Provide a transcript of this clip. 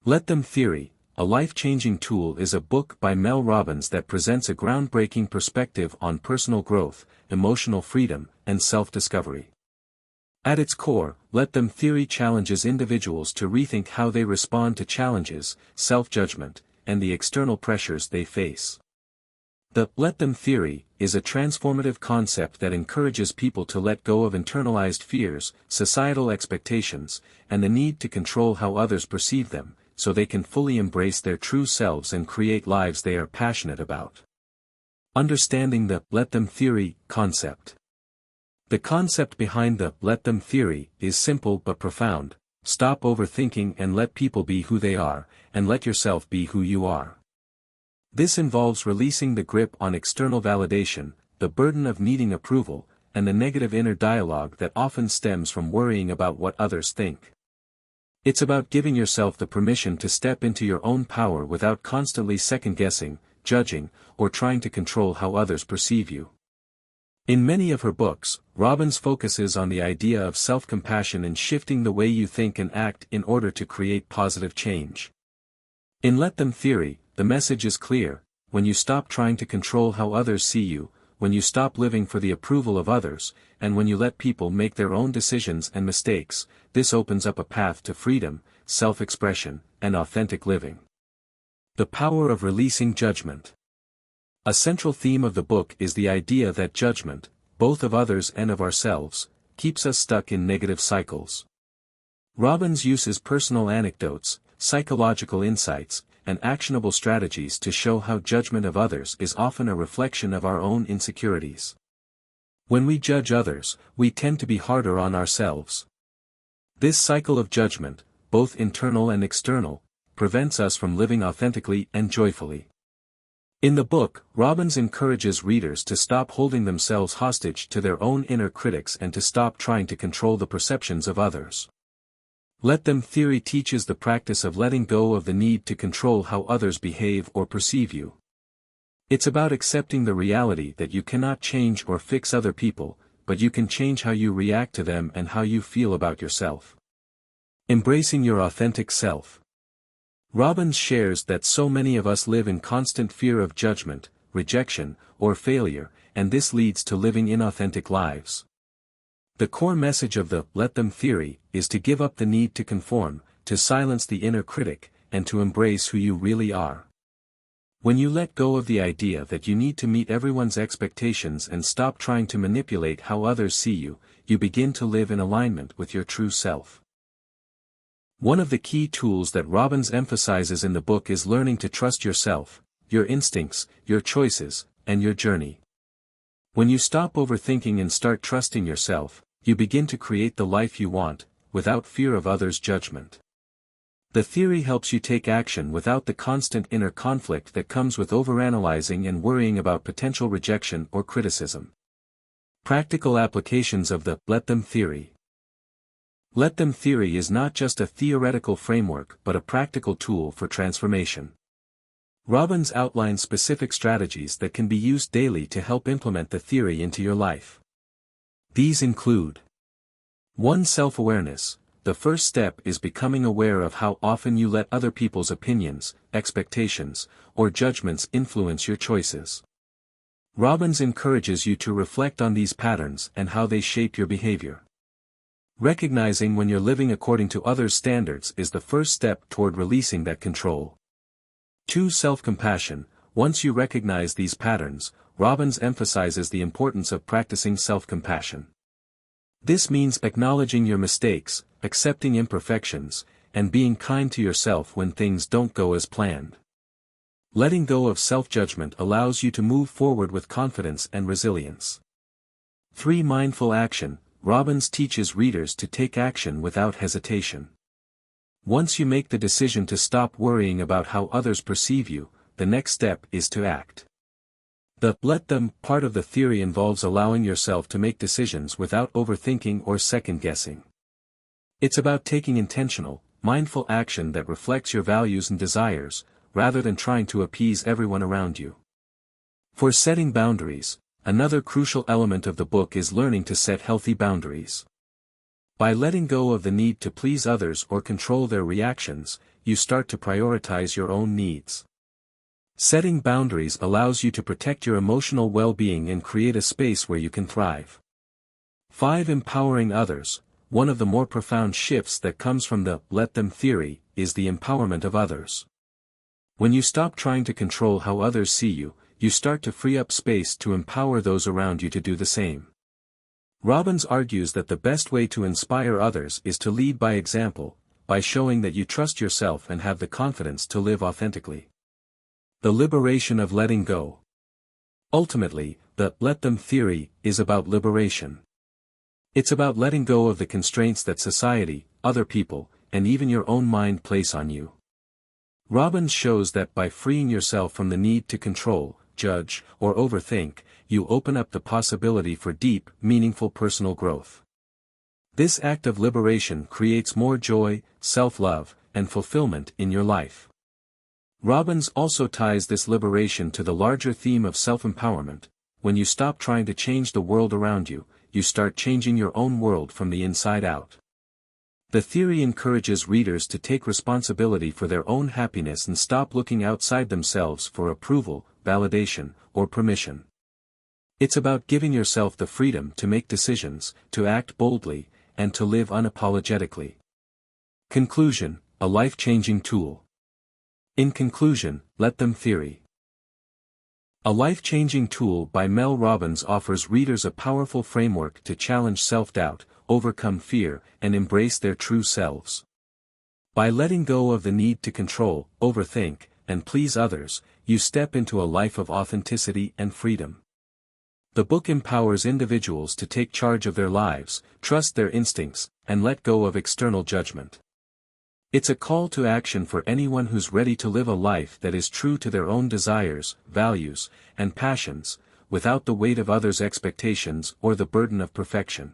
Let Them Theory, A Life-Changing Tool is a book by Mel Robbins that presents a groundbreaking perspective on personal growth, emotional freedom, and self-discovery. At its core, Let Them Theory challenges individuals to rethink how they respond to challenges, self-judgment, and the external pressures they face. The Let Them Theory is a transformative concept that encourages people to let go of internalized fears, societal expectations, and the need to control how others perceive them, so they can fully embrace their true selves and create lives they are passionate about. Understanding the Let Them Theory concept. The concept behind the Let Them Theory is simple but profound. Stop overthinking and let people be who they are, and let yourself be who you are. This involves releasing the grip on external validation, the burden of needing approval, and the negative inner dialogue that often stems from worrying about what others think. It's about giving yourself the permission to step into your own power without constantly second-guessing, judging, or trying to control how others perceive you. In many of her books, Robbins focuses on the idea of self-compassion and shifting the way you think and act in order to create positive change. In Let Them Theory, the message is clear: when you stop trying to control how others see you, when you stop living for the approval of others, and when you let people make their own decisions and mistakes, this opens up a path to freedom, self-expression, and authentic living. The power of releasing judgment. A central theme of the book is the idea that judgment, both of others and of ourselves, keeps us stuck in negative cycles. Robbins uses personal anecdotes, psychological insights, and actionable strategies to show how judgment of others is often a reflection of our own insecurities. When we judge others, we tend to be harder on ourselves. This cycle of judgment, both internal and external, prevents us from living authentically and joyfully. In the book, Robbins encourages readers to stop holding themselves hostage to their own inner critics and to stop trying to control the perceptions of others. Let Them Theory teaches the practice of letting go of the need to control how others behave or perceive you. It's about accepting the reality that you cannot change or fix other people, but you can change how you react to them and how you feel about yourself. Embracing your authentic self. Robbins shares that so many of us live in constant fear of judgment, rejection, or failure, and this leads to living inauthentic lives. The core message of the Let Them Theory is to give up the need to conform, to silence the inner critic, and to embrace who you really are. When you let go of the idea that you need to meet everyone's expectations and stop trying to manipulate how others see you, you begin to live in alignment with your true self. One of the key tools that Robbins emphasizes in the book is learning to trust yourself, your instincts, your choices, and your journey. When you stop overthinking and start trusting yourself, you begin to create the life you want, without fear of others' judgment. The theory helps you take action without the constant inner conflict that comes with overanalyzing and worrying about potential rejection or criticism. Practical applications of the Let Them Theory. Let Them Theory is not just a theoretical framework but a practical tool for transformation. Robbins outlines specific strategies that can be used daily to help implement the theory into your life. These include 1. Self-awareness. The first step is becoming aware of how often you let other people's opinions, expectations, or judgments influence your choices. Robbins encourages you to reflect on these patterns and how they shape your behavior. Recognizing when you're living according to others' standards is the first step toward releasing that control. 2. Self-compassion. Once you recognize these patterns, Robbins emphasizes the importance of practicing self-compassion. This means acknowledging your mistakes, accepting imperfections, and being kind to yourself when things don't go as planned. Letting go of self-judgment allows you to move forward with confidence and resilience. 3. Mindful action. Robbins teaches readers to take action without hesitation. Once you make the decision to stop worrying about how others perceive you, the next step is to act. The Let Them part of the theory involves allowing yourself to make decisions without overthinking or second-guessing. It's about taking intentional, mindful action that reflects your values and desires, rather than trying to appease everyone around you. For setting boundaries, another crucial element of the book is learning to set healthy boundaries. By letting go of the need to please others or control their reactions, you start to prioritize your own needs. Setting boundaries allows you to protect your emotional well-being and create a space where you can thrive. 5. Empowering others. One of the more profound shifts that comes from the "let them" theory is the empowerment of others. When you stop trying to control how others see you, you start to free up space to empower those around you to do the same. Robbins argues that the best way to inspire others is to lead by example, by showing that you trust yourself and have the confidence to live authentically. The liberation of letting go. Ultimately, the "let them" theory is about liberation. It's about letting go of the constraints that society, other people, and even your own mind place on you. Robbins shows that by freeing yourself from the need to control, judge, or overthink, you open up the possibility for deep, meaningful personal growth. This act of liberation creates more joy, self-love, and fulfillment in your life. Robbins also ties this liberation to the larger theme of self-empowerment. When you stop trying to change the world around you, you start changing your own world from the inside out. The theory encourages readers to take responsibility for their own happiness and stop looking outside themselves for approval, validation, or permission. It's about giving yourself the freedom to make decisions, to act boldly, and to live unapologetically. Conclusion: a life-changing tool. In conclusion, let them theory. A life-changing tool by Mel Robbins offers readers a powerful framework to challenge self-doubt, overcome fear, and embrace their true selves. By letting go of the need to control, overthink, and please others, you step into a life of authenticity and freedom. The book empowers individuals to take charge of their lives, trust their instincts, and let go of external judgment. It's a call to action for anyone who's ready to live a life that is true to their own desires, values, and passions, without the weight of others' expectations or the burden of perfection.